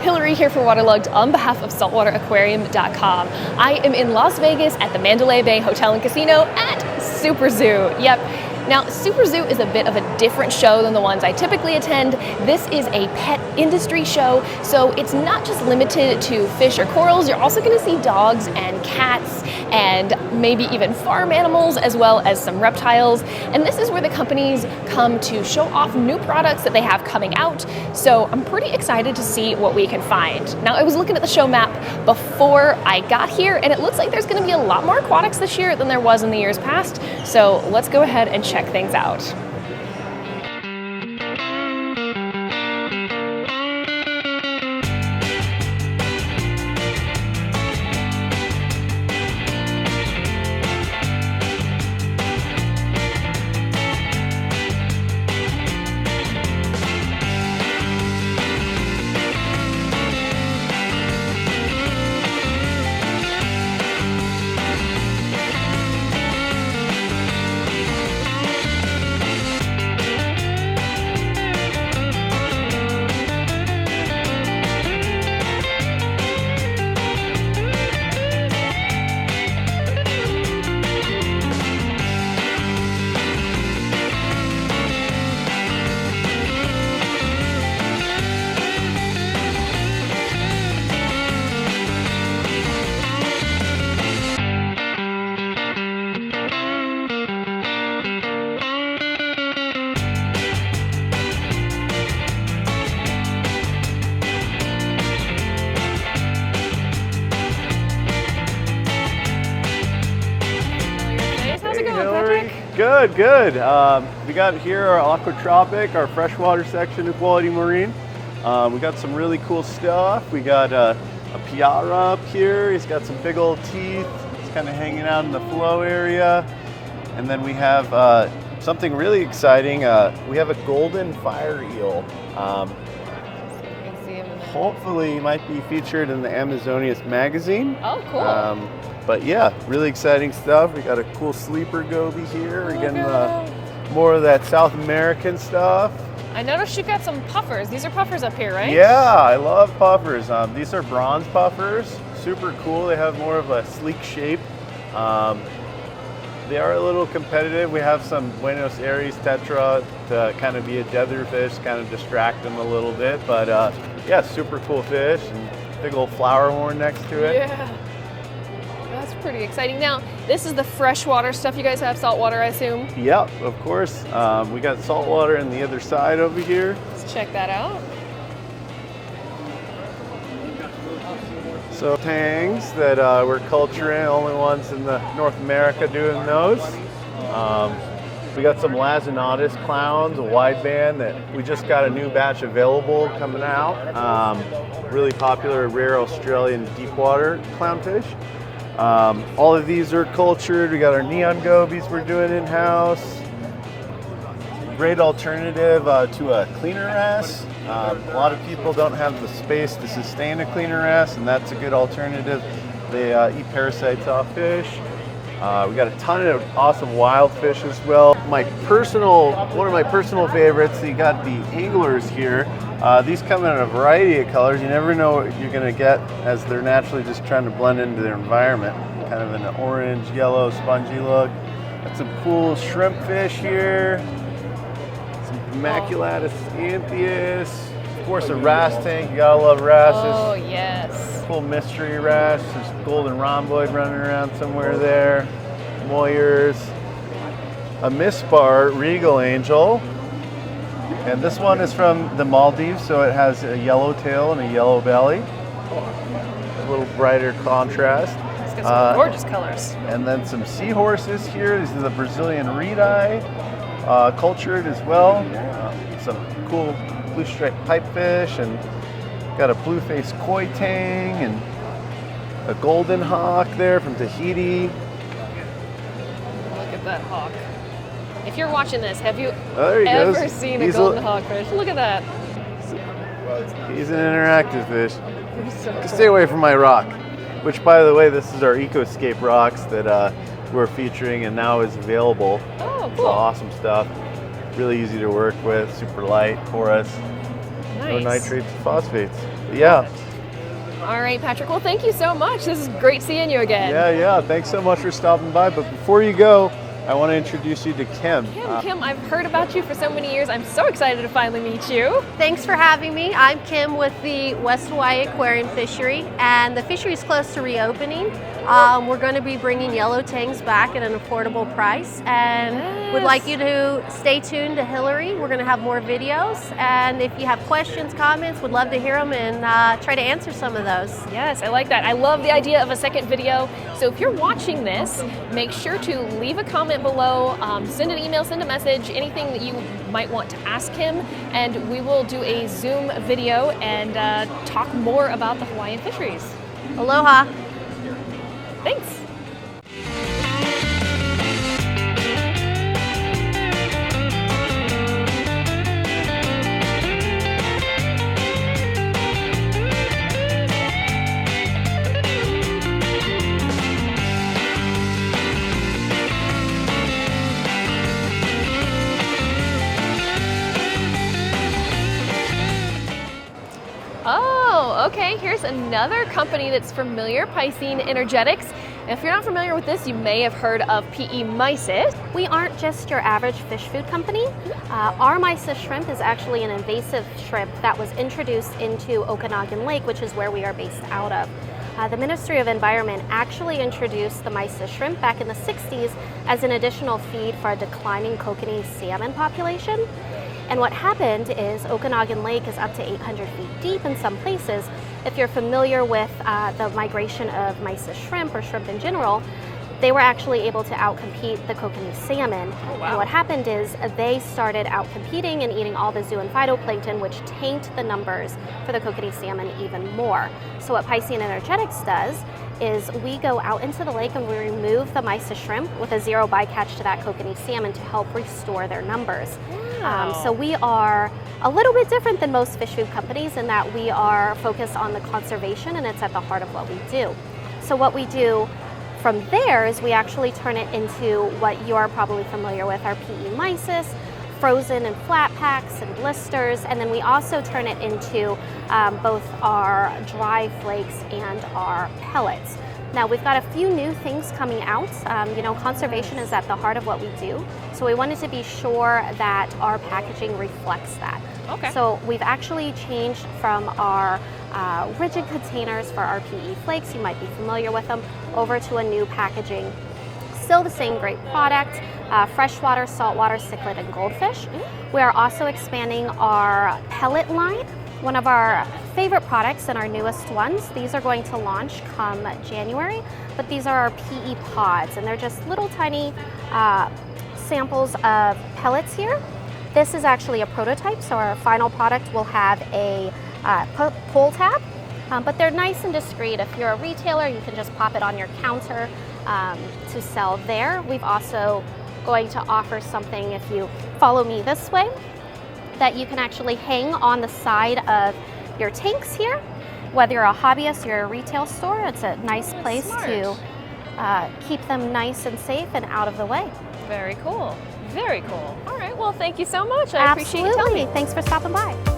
Hilary here for Waterlogged on behalf of saltwateraquarium.com. I am in Las Vegas at the Mandalay Bay Hotel and Casino at SuperZoo. Yep. Now, SuperZoo is a bit of a different show than the ones I typically attend. This is a pet industry show, so it's not just limited to fish or corals. You're also going to see dogs and cats and maybe even farm animals, as well as some reptiles. And this is where the companies come to show off new products that they have coming out. So I'm pretty excited to see what we can find. Now, I was looking at the show map before I got here, and it looks like there's going to be a lot more aquatics this year than there was in the years past. So let's go ahead and check things out. Hilary. Good, good. We got here our Aquatropic, our freshwater section of Quality Marine. We got some really cool stuff. We got a Piara up here. He's got some big old teeth. He's kind of hanging out in the flow area. And then we have something really exciting. We have a golden fire eel. Hopefully might be featured in the Amazonias magazine. Oh, cool. But yeah, really exciting stuff. We got a cool sleeper goby here. We're getting more of that South American stuff. I noticed you got some puffers. These are puffers up here, right? Yeah, I love puffers. These are bronze puffers. Super cool. They have more of a sleek shape. They are a little competitive. We have some Buenos Aires tetra to kind of be a deatherfish, kind of distract them a little bit. But yeah, super cool fish and big old flower horn next to it. Yeah. That's pretty exciting. Now, this is the freshwater stuff. You guys have saltwater, I assume? Yep, of course. We got saltwater on the other side over here. Let's check that out. So tangs that we're culturing, only ones in North America doing those. We got some Lazanatus clowns, a wideband that we just got a new batch available coming out. Really popular, rare Australian deep water clownfish. All of these are cultured. We got our neon gobies we're doing in-house. Great alternative to a cleaner wrasse. A lot of people don't have the space to sustain a cleaner wrasse, and that's a good alternative. They eat parasites off fish. We got a ton of awesome wild fish as well. One of my personal favorites, you got the anglers here. These come in a variety of colors. You never know what you're going to get as they're naturally just trying to blend into their environment. Kind of an orange, yellow, spongy look. Got some cool shrimp fish here. Some Immaculatus anthias. Of course, a wrasse tank. You gotta love wrasses. Oh, yes. Cool mystery wrasse. There's golden rhomboid running around somewhere there. Moyers. A misbar regal angel. And this one is from the Maldives, so it has a yellow tail and a yellow belly. A little brighter contrast. It's got some gorgeous colors. And then some seahorses here. These are the Brazilian reed-eye, cultured as well. Some cool blue striped pipefish, and got a blue-faced koi tang and a golden hawk there from Tahiti. Look at that hawk. If you're watching this, have you ever seen a golden hawkfish? Look at that. He's an interactive fish. So stay away from my rock, which, by the way, this is our Ecoscape rocks that we're featuring and now is available. Oh, It's cool. awesome stuff. Really easy to work with, super light, porous, Nice. no nitrates, phosphates. Yeah. All right, Patrick. Well, thank you so much. This is great seeing you again. Yeah. Thanks so much for stopping by. But before you go, I want to introduce you to Kim. Kim, I've heard about you for so many years. I'm so excited to finally meet you. Thanks for having me. I'm Kim with the West Hawaii Aquarium Fishery, and the fishery is close to reopening. We're going to be bringing yellow tangs back at an affordable price, and would like you to stay tuned to Hilary. We're going to have more videos, and if you have questions, comments, would love to hear them and try to answer some of those. Yes, I like that. I love the idea of a second video. So if you're watching this, make sure to leave a comment below, send an email, send a message, anything that you might want to ask him, and we will do a Zoom video and talk more about the Hawaiian fisheries. Aloha. Thanks. Oh, okay, here's another company that's familiar, Piscine Energetics. If you're not familiar with this, you may have heard of PE mysis. We aren't just your average fish food company. Our mysis shrimp is actually an invasive shrimp that was introduced into Okanagan Lake, which is where we are based out of. The Ministry of Environment actually introduced the mysis shrimp back in the 60s as an additional feed for a declining kokanee salmon population. And what happened is Okanagan Lake is up to 800 feet deep in some places. If you're familiar with the migration of mysis shrimp or shrimp in general, they were actually able to outcompete the kokanee salmon. Oh, wow. And what happened is they started outcompeting and eating all the zoo and phytoplankton, which tanked the numbers for the kokanee salmon even more. So what Pisces Energetics does is we go out into the lake and we remove the mysis shrimp with a zero bycatch to that kokanee salmon to help restore their numbers. So we are a little bit different than most fish food companies in that we are focused on the conservation, and it's at the heart of what we do. So what we do from there is we actually turn it into what you're probably familiar with, our PE mysis, frozen and flat packs and blisters, and then we also turn it into both our dry flakes and our pellets. Now we've got a few new things coming out. Conservation is at the heart of what we do, so we wanted to be sure that our packaging reflects that. Okay. So we've actually changed from our rigid containers for our PE flakes, you might be familiar with them, over to a new packaging. Still the same great product, freshwater, saltwater, cichlid, and goldfish. We are also expanding our pellet line. One of our favorite products and our newest ones. These are going to launch come January, but these are our PE pods, and they're just little tiny samples of pellets here. This is actually a prototype, so our final product will have a pull tab, but they're nice and discreet. If you're a retailer, you can just pop it on your counter to sell there. We've also going to offer something, if you follow me this way, that you can actually hang on the side of your tanks here. Whether you're a hobbyist or a retail store, it's a nice place to keep them nice and safe and out of the way. Very cool. Very cool. All right, well, thank you so much. I appreciate you telling me. Thanks for stopping by.